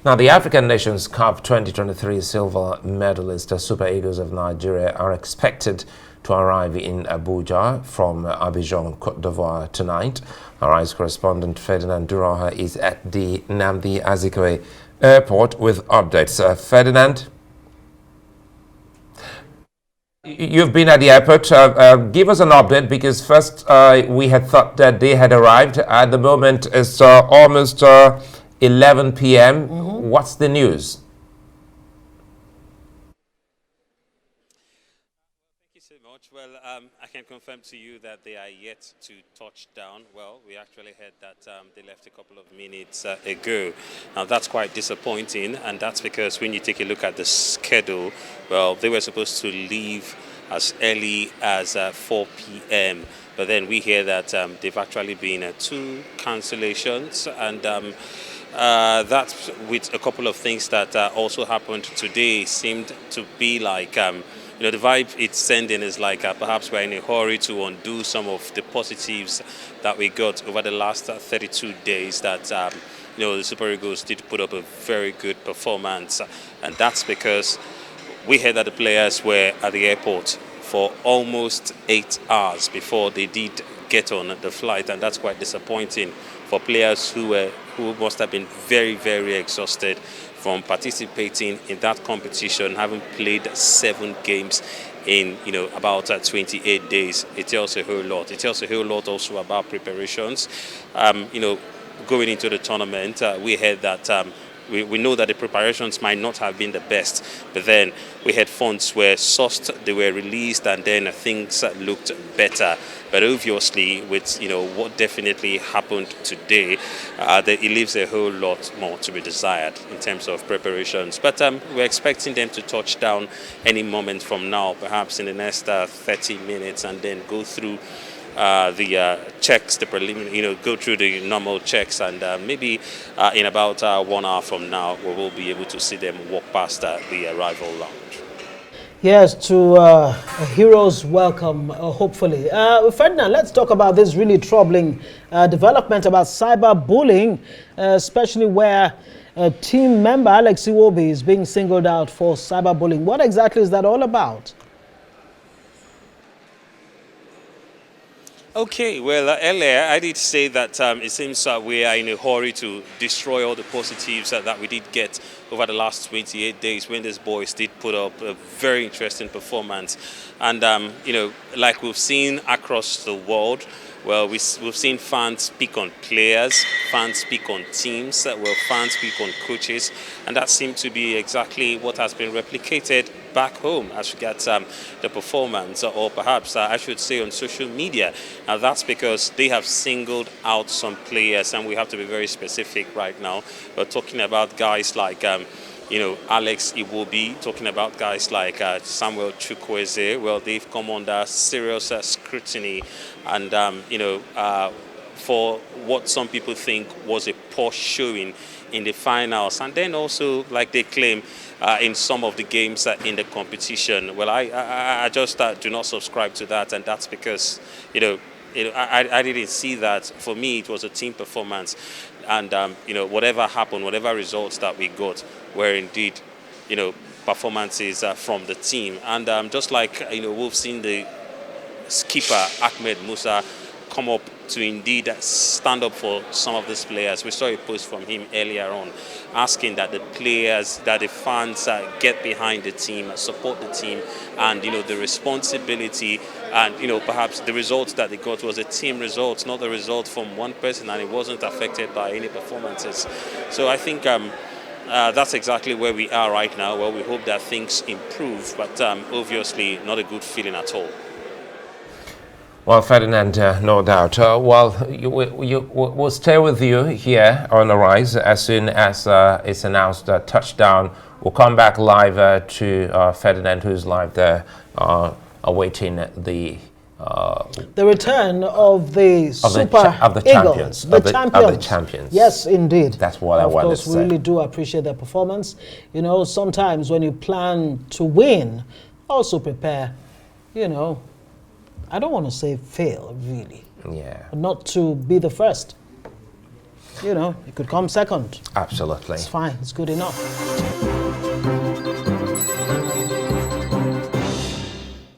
Now, the African Nations Cup 2023 silver medalist, the Super Eagles of Nigeria, are expected to arrive in Abuja from Abidjan, Cote d'Ivoire tonight. Our Rise correspondent Ferdinand Duroha is at the Nnamdi Azikiwe Airport with updates. Ferdinand, you've been at the airport. Give us an update, because first we had thought that they had arrived. At the moment, it's almost 11 p.m. What's the news? Thank you so much. Well, I can confirm to you that they are yet to touch down. Well, we actually heard that they left a couple of minutes ago. Now, that's quite disappointing, and that's because when you take a look at the schedule, well, they were supposed to leave as early as 4 p.m. But then we hear that they've actually been 2 cancellations, and that's with a couple of things that also happened today. Seemed to be like, the vibe it's sending is like perhaps we're in a hurry to undo some of the positives that we got over the last 32 days that, the Super Eagles did put up a very good performance. And that's because we heard that the players were at the airport for almost 8 hours before they did get on the flight, and that's quite disappointing for players who must have been very, very exhausted from participating in that competition, having played 7 games in about 28 days. It tells a whole lot. It tells a whole lot also about preparations. Going into the tournament, we heard that we know that the preparations might not have been the best, but then we had funds were sourced, they were released, and then things looked better. But obviously, with what definitely happened today, it leaves a whole lot more to be desired in terms of preparations. But we're expecting them to touch down any moment from now, perhaps in the next 30 minutes, and then go through the checks, the preliminary, go through the normal checks, and maybe in about 1 hour from now, we will be able to see them walk past the arrival lounge. Yes, to a hero's welcome, hopefully. Ferdinand, let's talk about this really troubling development about cyberbullying, especially where a team member, Alex Iwobi, is being singled out for cyberbullying. What exactly is that all about? Okay, well, earlier I did say that it seems we are in a hurry to destroy all the positives that we did get over the last 28 days when these boys did put up a very interesting performance. And, like we've seen across the world, well, we've seen fans speak on players, fans speak on teams, fans speak on coaches, and that seemed to be exactly what has been replicated back home as regards the performance, or perhaps I should say on social media. Now that's because they have singled out some players, and we have to be very specific right now. We're talking about guys like Alex Iwobi, talking about guys like Samuel Chukwueze. Well, they've come under serious scrutiny, and for what some people think was a poor showing in the finals, and then also, like they claim, in some of the games in the competition. Well, I just do not subscribe to that, and that's because I didn't see that. For me, it was a team performance, and whatever happened, whatever results that we got were indeed performances from the team. And just like we've seen the skipper Ahmed Musa come up to indeed stand up for some of these players. We saw a post from him earlier on asking that the players, that the fans get behind the team, support the team, and the responsibility, and perhaps the results that they got was a team result, not a result from one person, and it wasn't affected by any performances. So I think that's exactly where we are right now. Well, we hope that things improve, but obviously not a good feeling at all. Well, Ferdinand, no doubt. We'll stay with you here on the Rise as soon as it's announced touchdown. We'll come back live to Ferdinand, who's live there, awaiting the return of the champions. The champions. Yes, indeed. That's what I wanted to say. Of course, we really do appreciate their performance. Sometimes when you plan to win, also prepare, I don't want to say fail, really. Yeah. Not to be the first. you know, it could come second. Absolutely. It's fine. It's good enough.